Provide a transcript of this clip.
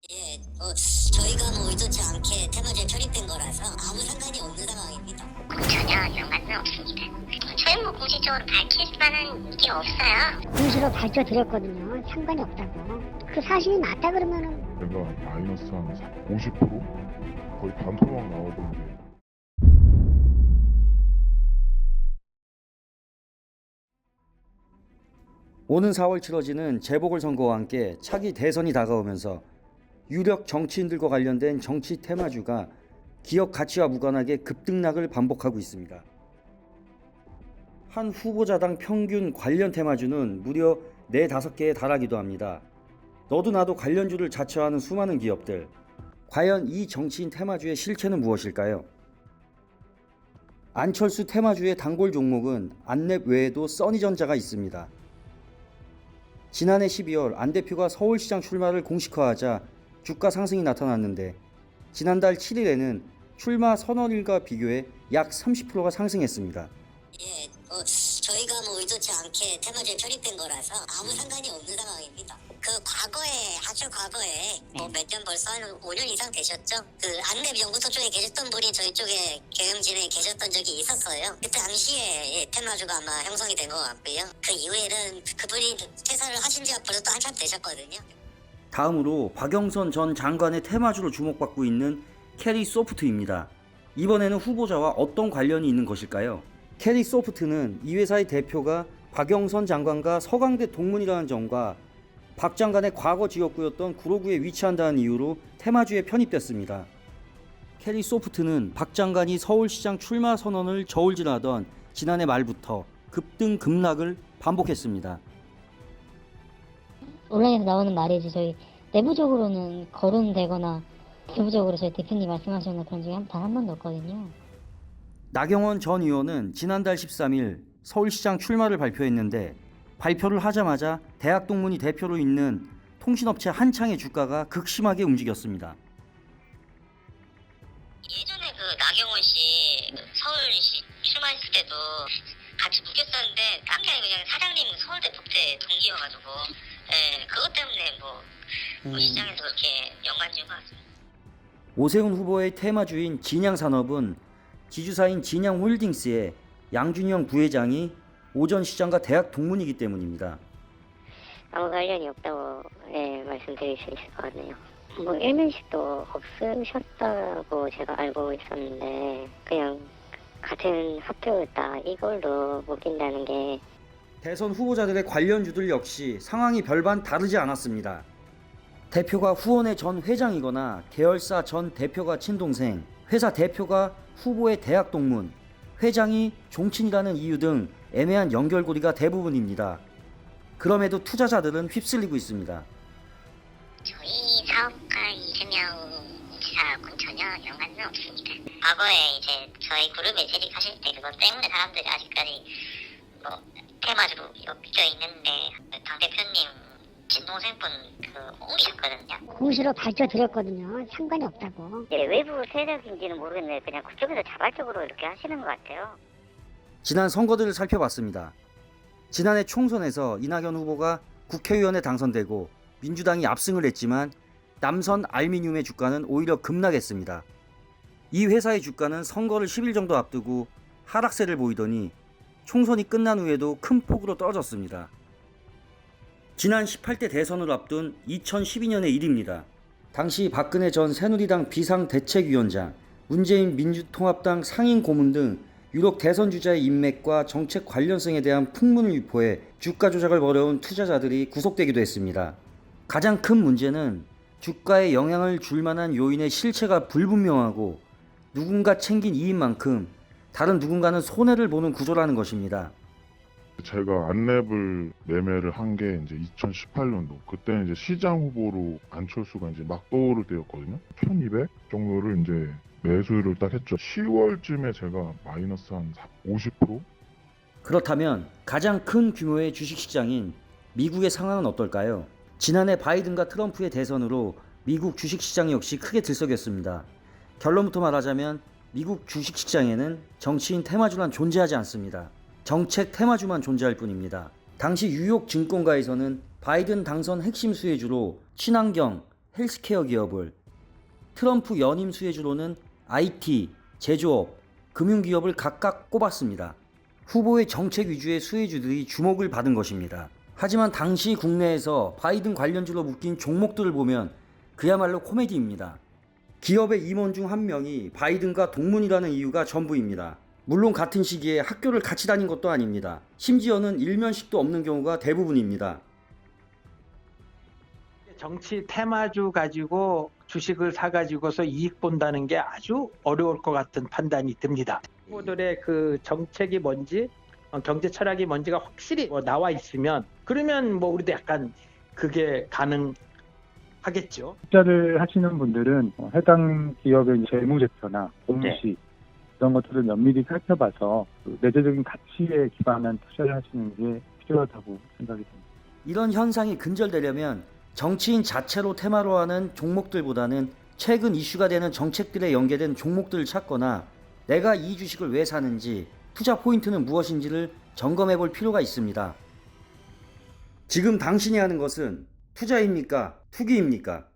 예, 저희가 뭐 의도치 않게 테마주에 편입된 거라서 아무 상관이 없는 상황입니다. 전혀 연관은 없습니다. 저희 뭐 공식적으로 밝힐 만한 게 없어요. 공시로 밝혀드렸거든요. 상관이 없다고. 그 사실이 맞다 그러면은 내가 마이너스 한 50%? 거의 반토막 나오던데. 오는 4월 치러지는 재보궐선거와 함께 차기 대선이 다가오면서 유력 정치인들과 관련된 정치 테마주가 기업 가치와 무관하게 급등락을 반복하고 있습니다. 한 후보자당 평균 관련 테마주는 무려 4-5개에 달하기도 합니다. 너도 나도 관련주를 자처하는 수많은 기업들, 과연 이 정치인 테마주의 실체는 무엇일까요? 안철수 테마주의 단골 종목은 안랩 외에도 써니전자가 있습니다. 지난해 12월 안 대표가 서울시장 출마를 공식화하자 주가 상승이 나타났는데 지난달 7일에는 출마 선언일과 비교해 약 30%가 상승했습니다. 예, 저희가 뭐 의도치 않게 테마주에 편입된 거라서 아무 상관이 없는 상황입니다. 그 과거에 아주 과거에 뭐 몇 년 벌써 한 5년 이상 되셨죠? 그 안랩 연구소 쪽에 계셨던 분이 저희 쪽에 경영진에 계셨던 적이 있었어요. 그때 당시에 테마주가 아마 형성이 된 것 같고요. 그 이후에는 그분이 퇴사를 하신 지가 벌써 또 한참 되셨거든요. 다음으로 박영선 전 장관의 테마주로 주목받고 있는 캐리소프트입니다. 이번에는 후보자와 어떤 관련이 있는 것일까요? 캐리소프트는 이 회사의 대표가 박영선 장관과 서강대 동문이라는 점과 박 장관의 과거 지역구였던 구로구에 위치한다는 이유로 테마주에 편입됐습니다. 캐리소프트는 박 장관이 서울시장 출마 선언을 저울질하던 지난해 말부터 급등 급락을 반복했습니다. 온라인에서 나오는 말이지 저희 내부적으로는 거론되거나 내부적으로 저희 대표님 말씀하시는 그런 적이 단 한 번도 없거든요. 나경원 전 의원은 지난달 13일 서울시장 출마를 발표했는데 발표를 하자마자 대학동문이 대표로 있는 통신업체 한창의 주가가 극심하게 움직였습니다. 예전에 그 나경원 씨 서울시 출마했을 때도 같이 묶였었는데 딴 게 아니고 그냥 사장님 서울대 법대 동기여가지고 그것 때문에 뭐 시장에서 그렇게 연관 지은 것 같습니다. 오세훈 후보의 테마주인 진양산업은 지주사인 진양홀딩스의 양준영 부회장이 오전 시장과 대학 동문이기 때문입니다. 아무 관련이 없다고 말씀드릴 수 있을 것 같네요. 뭐 일면식도 없으셨다고 제가 알고 있었는데 그냥 같은 학교였다 이걸로 묶인다는 게 대선 후보자들의 관련주들 역시 상황이 별반 다르지 않았습니다. 대표가 후원의 전 회장이거나 계열사 전 대표가 친동생, 회사 대표가 후보의 대학 동문, 회장이 종친이라는 이유 등 애매한 연결고리가 대부분입니다. 그럼에도 투자자들은 휩쓸리고 있습니다. 저희 사업가 이재명 지사하고는 전혀 연관은 없습니다. 과거에 이제 저희 그룹에 재직하실 때 그것 때문에 사람들이 아직까지 뭐 테마주로 엮여 있는데 당 대표님 친동생분 옮기셨거든요. 공시로 밝혀드렸거든요. 상관이 없다고. 외부 세력인지는 모르겠는데 그냥 그쪽에서 자발적으로 이렇게 하시는 것 같아요. 지난 선거들을 살펴봤습니다. 지난해 총선에서 이낙연 후보가 국회의원에 당선되고 민주당이 압승을 했지만 남선 알미늄의 주가는 오히려 급락했습니다. 이 회사의 주가는 선거를 10일 정도 앞두고 하락세를 보이더니 총선이 끝난 후에도 큰 폭으로 떨어졌습니다. 지난 18대 대선을 앞둔 2012년의 일입니다. 당시 박근혜 전 새누리당 비상대책위원장, 문재인 민주통합당 상임고문 등 유력 대선 주자의 인맥과 정책 관련성에 대한 풍문을 유포해 주가 조작을 벌여온 투자자들이 구속되기도 했습니다. 가장 큰 문제는 주가에 영향을 줄 만한 요인의 실체가 불분명하고 누군가 챙긴 이익만큼 다른 누군가는 손해를 보는 구조라는 것입니다. 제가 안랩을 매매를 한 게 이제 2018년도. 그때 이제 시장 후보로 안철수가 이제 막 떠오를 때였거든요. 1200 정도를 이제 매수를 딱 했죠. 10월쯤에 제가 마이너스 한 50%? 그렇다면 가장 큰 규모의 주식시장인 미국의 상황은 어떨까요? 지난해 바이든과 트럼프의 대선으로 미국 주식시장 역시 크게 들썩였습니다. 결론부터 말하자면 미국 주식시장에는 정치인 테마주란 존재하지 않습니다. 정책 테마주만 존재할 뿐입니다. 당시 뉴욕 증권가에서는 바이든 당선 핵심 수혜주로 친환경, 헬스케어 기업을, 트럼프 연임 수혜주로는 IT, 제조업, 금융기업을 각각 꼽았습니다. 후보의 정책 위주의 수혜주들이 주목을 받은 것입니다. 하지만 당시 국내에서 바이든 관련주로 묶인 종목들을 보면 그야말로 코미디입니다. 기업의 임원 중 한 명이 바이든과 동문이라는 이유가 전부입니다. 물론 같은 시기에 학교를 같이 다닌 것도 아닙니다. 심지어는 일면식도 없는 경우가 대부분입니다. 정치 테마주 가지고 주식을 사가지고서 이익 본다는 게 아주 어려울 것 같은 판단이 듭니다. 후보들의 그 정책이 뭔지, 경제 철학이 뭔지가 확실히 나와 있으면 그러면 뭐 우리도 약간 그게 가능하겠죠. 투자를 하시는 분들은 해당 기업의 재무제표나 공시 이런 것들을 면밀히 살펴봐서 그 내재적인 가치에 기반한 투자를 하시는 게 필요하다고 생각이 듭니다. 이런 현상이 근절되려면 정치인 자체로 테마로 하는 종목들보다는 최근 이슈가 되는 정책들에 연계된 종목들을 찾거나 내가 이 주식을 왜 사는지, 투자 포인트는 무엇인지를 점검해 볼 필요가 있습니다. 지금 당신이 하는 것은 투자입니까? 투기입니까?